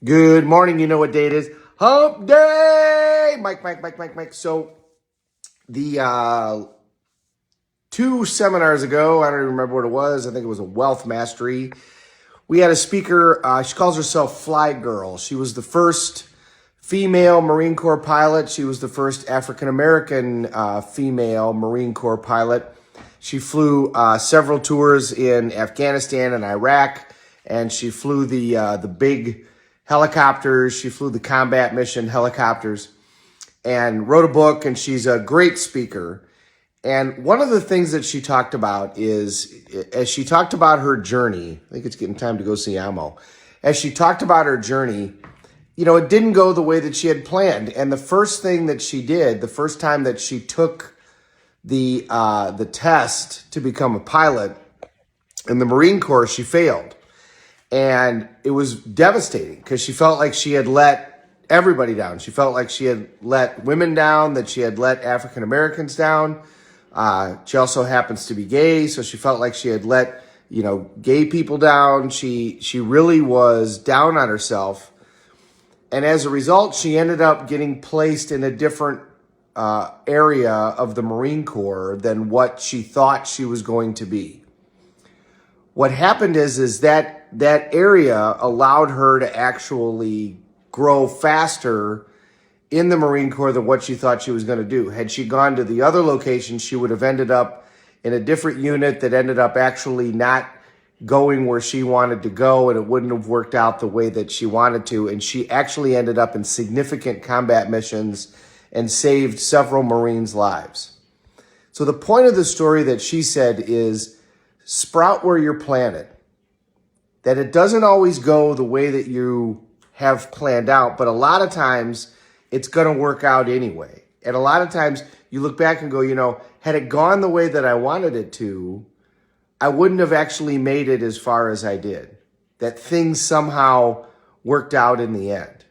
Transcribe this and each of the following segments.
Good morning. You know what day it is? Hump day! Mike. So the two seminars ago, I don't even remember what it was. I think it was a wealth mastery. We had a speaker. She calls herself Fly Girl. She was the first female Marine Corps pilot. She was the first African-American female Marine Corps pilot. She flew several tours in Afghanistan and Iraq, and she flew the big helicopters. She flew the combat mission helicopters and wrote a book, and she's a great speaker. And one of the things that she talked about is, as she talked about her journey, I think it's getting time to go see Amo. As she talked about her journey, it didn't go the way that she had planned. And the first thing that she did, the first time that she took the test to become a pilot in the Marine Corps, she failed. And it was devastating because she felt like she had let everybody down. She felt like she had let women down, that she had let African Americans down. She also happens to be gay, so she felt like she had let, gay people down. She really was down on herself. And as a result, she ended up getting placed in a different area of the Marine Corps than what she thought she was going to be. What happened is that area allowed her to actually grow faster in the Marine Corps than what she thought she was going to do. Had she gone to the other location, she would have ended up in a different unit that ended up actually not going where she wanted to go, and it wouldn't have worked out the way that she wanted to. And she actually ended up in significant combat missions and saved several Marines' lives. So the point of the story that she said is, sprout where you're planted. That it doesn't always go the way that you have planned out, but a lot of times it's going to work out anyway. And a lot of times you look back and go, had it gone the way that I wanted it to, I wouldn't have actually made it as far as I did. That things somehow worked out in the end.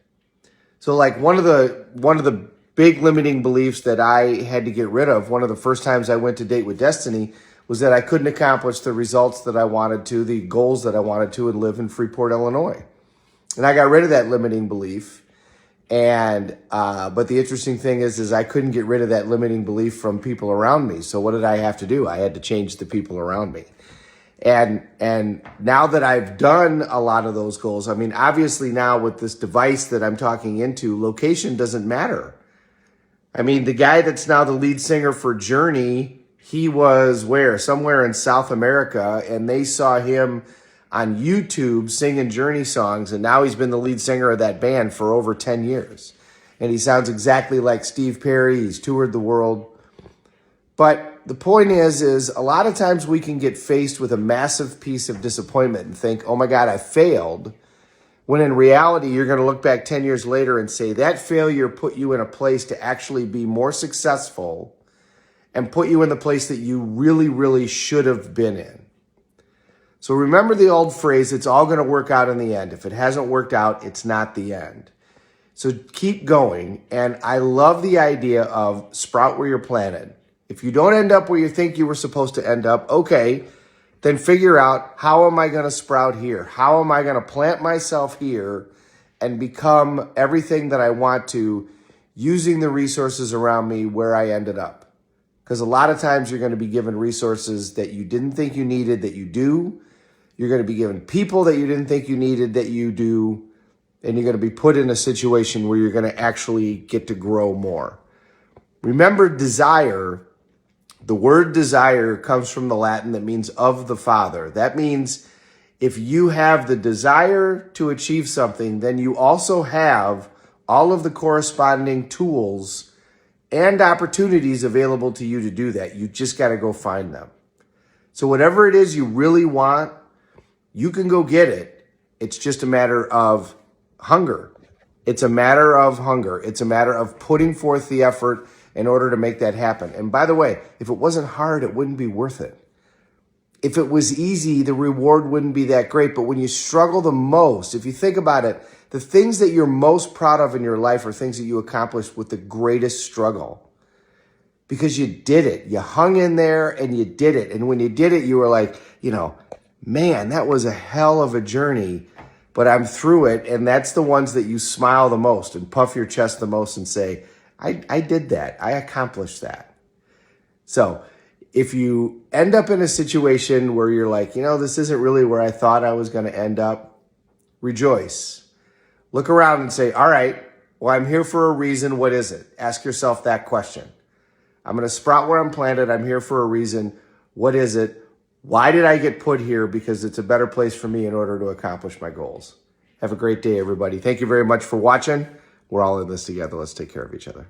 So like one of the big limiting beliefs that I had to get rid of, one of the first times I went to Date with Destiny, was that I couldn't accomplish the results that I wanted to, the goals that I wanted to, and live in Freeport, Illinois. And I got rid of that limiting belief. And but the interesting thing is I couldn't get rid of that limiting belief from people around me. So what did I have to do? I had to change the people around me. And now that I've done a lot of those goals, I mean, obviously now with this device that I'm talking into, location doesn't matter. I mean, the guy that's now the lead singer for Journey, he was where? Somewhere in South America, and they saw him on YouTube singing Journey songs, and now he's been the lead singer of that band for over 10 years. And he sounds exactly like Steve Perry. He's toured the world. But the point is a lot of times we can get faced with a massive piece of disappointment and think, oh my God, I failed. When in reality, you're going to look back 10 years later and say that failure put you in a place to actually be more successful and put you in the place that you really, really should have been in. So remember the old phrase, it's all going to work out in the end. If it hasn't worked out, it's not the end. So keep going. And I love the idea of sprout where you're planted. If you don't end up where you think you were supposed to end up, okay, then figure out, how am I going to sprout here? How am I going to plant myself here and become everything that I want to, using the resources around me where I ended up? Because a lot of times you're going to be given resources that you didn't think you needed that you do. You're going to be given people that you didn't think you needed that you do. And you're going to be put in a situation where you're going to actually get to grow more. Remember, desire, the word desire comes from the Latin that means of the Father. That means if you have the desire to achieve something, then you also have all of the corresponding tools and opportunities available to you to do that. You just got to go find them. So whatever it is you really want, you can go get it. It's just a matter of hunger. It's a matter of hunger. It's a matter of putting forth the effort in order to make that happen. And by the way, if it wasn't hard, it wouldn't be worth it. If it was easy, the reward wouldn't be that great. But when you struggle the most, if you think about it, the things that you're most proud of in your life are things that you accomplished with the greatest struggle. Because you did it. You hung in there and you did it. And when you did it, you were like, man, that was a hell of a journey. but I'm through it. And that's the ones that you smile the most and puff your chest the most and say, I did that. I accomplished that. So if you end up in a situation where you're like, this isn't really where I thought I was going to end up, rejoice. Look around and say, all right, well, I'm here for a reason. What is it? Ask yourself that question. I'm going to sprout where I'm planted. I'm here for a reason. What is it? Why did I get put here? Because it's a better place for me in order to accomplish my goals. Have a great day, everybody. Thank you very much for watching. We're all in this together. Let's take care of each other.